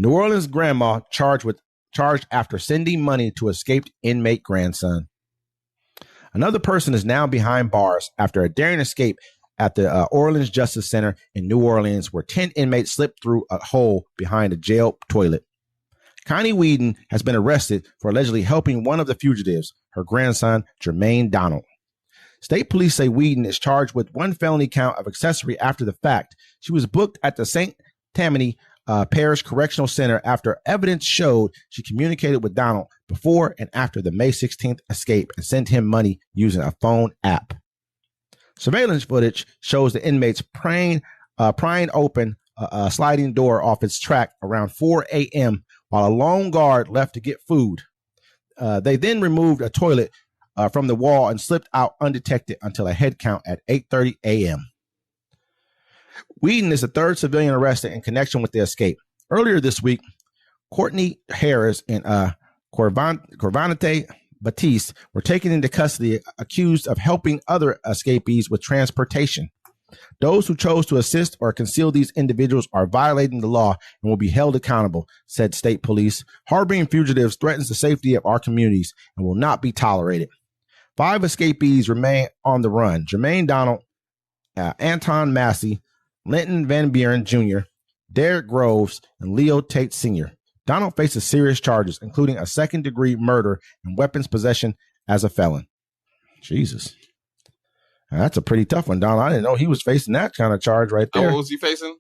New Orleans grandma charged after sending money to escaped inmate grandson. Another person is now behind bars after a daring escape at the Orleans Justice Center in New Orleans, where 10 inmates slipped through a hole behind a jail toilet. Connie Weeden has been arrested for allegedly helping one of the fugitives, her grandson, Jermaine Donald. State police say Weeden is charged with one felony count of accessory after the fact. She was booked at the Tammany Parish Correctional Center after evidence showed she communicated with Donald before and after the May 16th escape and sent him money using a phone app. Surveillance footage shows the inmates prying open a sliding door off its track around 4 a.m. while a lone guard left to get food. They then removed a toilet from the wall and slipped out undetected until a head count at 8:30 a.m. Weeden is the third civilian arrested in connection with the escape. Earlier this week, Courtney Harris and Corvanate Batiste were taken into custody accused of helping other escapees with transportation. Those who chose to assist or conceal these individuals are violating the law and will be held accountable, said state police. Harboring fugitives threatens the safety of our communities and will not be tolerated. 5 escapees remain on the run: Jermaine Donald, Anton Massey, Linton Van Buren Jr., Derek Groves, and Leo Tate Sr. Donald faces serious charges, including a second-degree murder and weapons possession as a felon. Jesus. Now, that's a pretty tough one, Donald. I didn't know he was facing that kind of charge right there. What was he facing?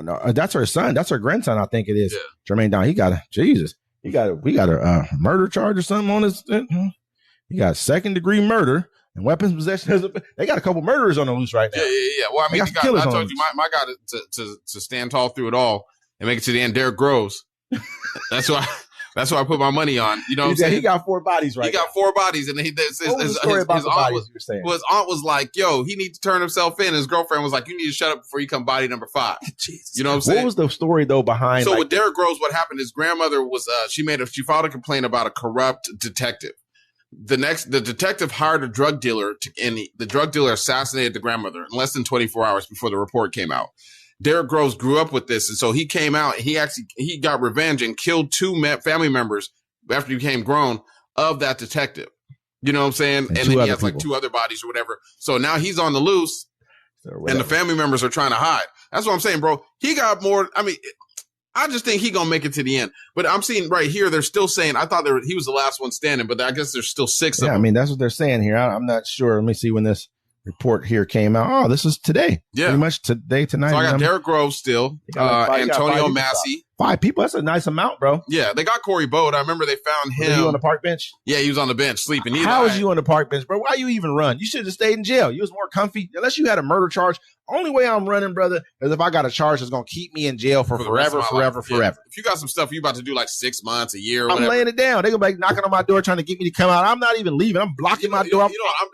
No, that's her son. That's her grandson, I think it is. Yeah. Jermaine Donald. We got a murder charge or something on his. He got second-degree murder and weapons possession. They got a couple murderers on the loose right now. Yeah. Well, I mean, I told you, my guy to stand tall through it all and make it to the end, Derek Groves. That's why I put my money on. You know what I'm saying? He got 4 bodies right now. He got 4 bodies, and his aunt was like, yo, he needs to turn himself in. His girlfriend was like, you need to shut up before you come body number 5. Jesus. You know what I'm saying? What was the story, though, behind? So with Derek Groves, what happened, his grandmother was, she filed a complaint about a corrupt detective. The detective hired a drug dealer, and the drug dealer assassinated the grandmother in less than 24 hours before the report came out. Derek Groves grew up with this, and so he came out. He got revenge and killed 2 family members after he became grown of that detective. You know what I'm saying? And then he has like 2 other bodies or whatever. So now he's on the loose, and the family members are trying to hide. That's what I'm saying, bro. He got more. I mean, I just think he gonna make it to the end. But I'm seeing right here, they're still saying. I thought he was the last one standing, but I guess there's still 6 of them. Yeah, I mean that's what they're saying here. I'm not sure. Let me see when this report here came out. Oh, this is today. Yeah. Pretty much tonight. So I got Derek Groves still. Antonio Massey. 5 people. That's a nice amount, bro. Yeah, they got Corey Bode. I remember they found him. Was he on the park bench? Yeah, he was on the bench sleeping. How was you on the park bench, bro? Why you even run? You should have stayed in jail. You was more comfy. Unless you had a murder charge. Only way I'm running, brother, is if I got a charge that's going to keep me in jail for forever. If you got some stuff you about to do like 6 months, a year, or I'm laying it down. They're going to be knocking on my door trying to get me to come out. I'm not even leaving. I'm blocking my door.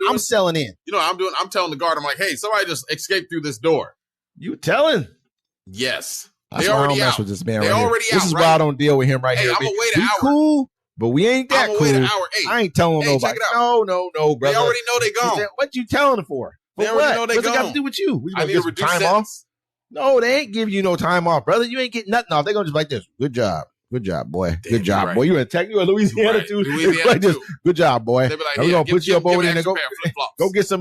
I'm selling in. You know what I'm doing? I'm telling the guard, I'm like, hey, somebody just escaped through this door. You telling? Yes. They already out. With this man right already here. Out. This is why I don't deal with him right here. I'm going to wait an hour. Cool, but we ain't that cool. Wait an hour. Hey, I ain't telling nobody. Check it out. No, brother. They already know they gone. What you telling them for? They already know they What's gone. it got to do with you? I need to reduce time off. No, they ain't giving you no time off, brother. You ain't getting nothing off. They're going to just like this. Good job. Good job, boy. Damn, good job, right. boy. You in Texas, you in Louisiana, right. too. Louisiana like this. too. Good job, boy. They be like, we're gonna put you up over there and go get some.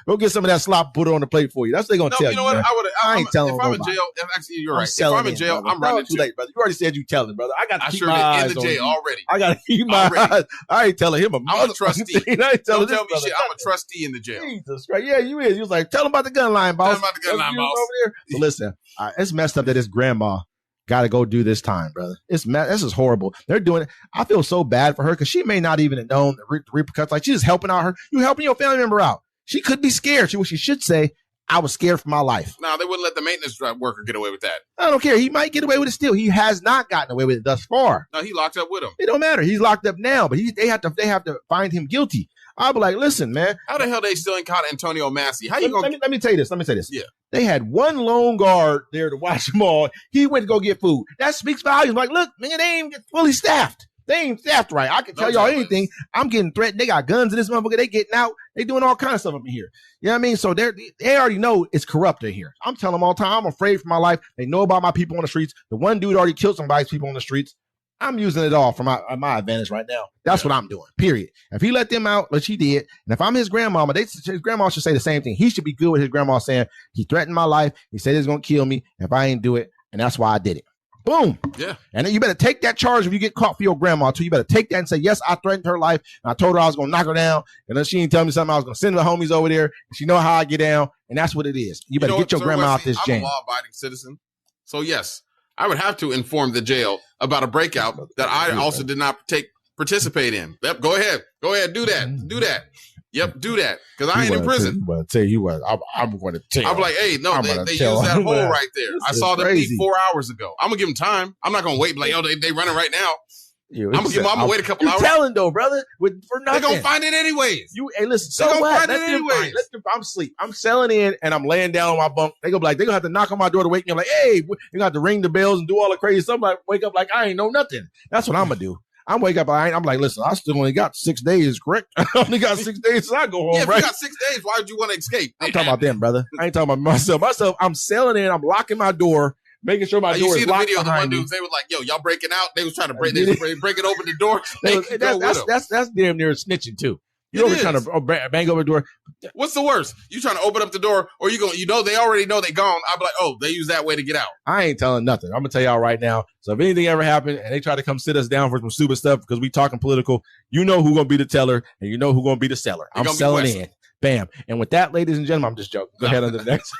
Go get some of that slop, put it on the plate for you. That's what they're gonna tell you. You know what? I ain't telling. If I'm in jail, actually, you're right. If I'm in jail, I'm running too late, brother. You already said you telling, brother. I got to keep my eyes on you. Already. I got to keep my eyes. I ain't telling him. I'm a trustee. Don't tell me shit. I'm a trustee in the jail. Jesus Christ. Yeah, you is. You was like, tell him about the gun line, boss. Tell him about the gun line, boss. Over there. But listen, it's messed up that his grandma got to go do this time, brother. This is horrible. They're doing it. I feel so bad for her because she may not even have known the repercussions. Like, she's just helping out her. You helping your family member out. She could be scared. She should say, I was scared for my life. No, they wouldn't let the maintenance worker get away with that. I don't care. He might get away with it still. He has not gotten away with it thus far. No, he locked up with him. It don't matter. He's locked up now, but they have to find him guilty. I'll be like, listen, man. How the hell they still ain't caught Antonio Massey? How you going? Let me tell you this. Yeah. They had one lone guard there to watch them all. He went to go get food. That speaks volumes. Like, look, man, they ain't fully staffed. They ain't staffed right. I can tell y'all anything. I'm getting threatened. They got guns in this motherfucker. They getting out. They doing all kinds of stuff up in here. You know what I mean? So they already know it's corrupt in here. I'm telling them all the time, I'm afraid for my life. They know about my people on the streets. The one dude already killed somebody's people on the streets. I'm using it all for my advantage right now. That's what I'm doing, period. If he let them out, which he did, and if I'm his grandmama, his grandma should say the same thing. He should be good with his grandma saying, he threatened my life. He said he's going to kill me if I ain't do it, and that's why I did it. Boom. Yeah. And then you better take that charge if you get caught for your grandma, too. You better take that and say, yes, I threatened her life, and I told her I was going to knock her down, and then she didn't tell me something. I was going to send the homies over there, and she know how I get down, and that's what it is. You better get your grandma out this jam. I'm a law-abiding citizen, so yes, I would have to inform the jail about a breakout that I also did not participate in. Yep, go ahead, do that. Yep, do that, because I ain't in prison. I'm tell you what, I'm going to tell. I'm like, hey, no, they used that hole right there. I saw them leave 4 hours ago. I'm gonna give them time. I'm not gonna wait. Like, oh, they running right now. I'm gonna wait a couple hours. You're telling though, brother, for nothing. They're gonna find it anyways. Hey, listen, so what? I'm asleep. I'm selling in and I'm laying down on my bunk. They gonna have to knock on my door to wake me. I'm like, hey, you got to ring the bells and do all the crazy stuff. Like, wake up like I ain't know nothing. That's what I'm gonna do. I'm wake up. I'm like, listen, I still only got 6 days, correct? I only got 6 days, so I go home. Yeah, if right? you got 6 days, why would you want to escape? I'm talking about them, brother. I ain't talking about myself. I'm selling in. I'm locking my door. Making sure my door is locked behind me. You see the video of the one dudes, they were like, yo, y'all breaking out? They was trying to break open the door. That's damn near snitching too. You're over trying to bang over the door. What's the worst? You trying to open up the door or they already know they gone. I'm like, oh, they use that way to get out. I ain't telling nothing. I'm going to tell y'all right now. So if anything ever happened and they try to come sit us down for some stupid stuff because we talking political, you know who's going to be the teller and you know who's going to be the seller. I'm selling in. Bam. And with that, ladies and gentlemen, I'm just joking. Go ahead on to the next.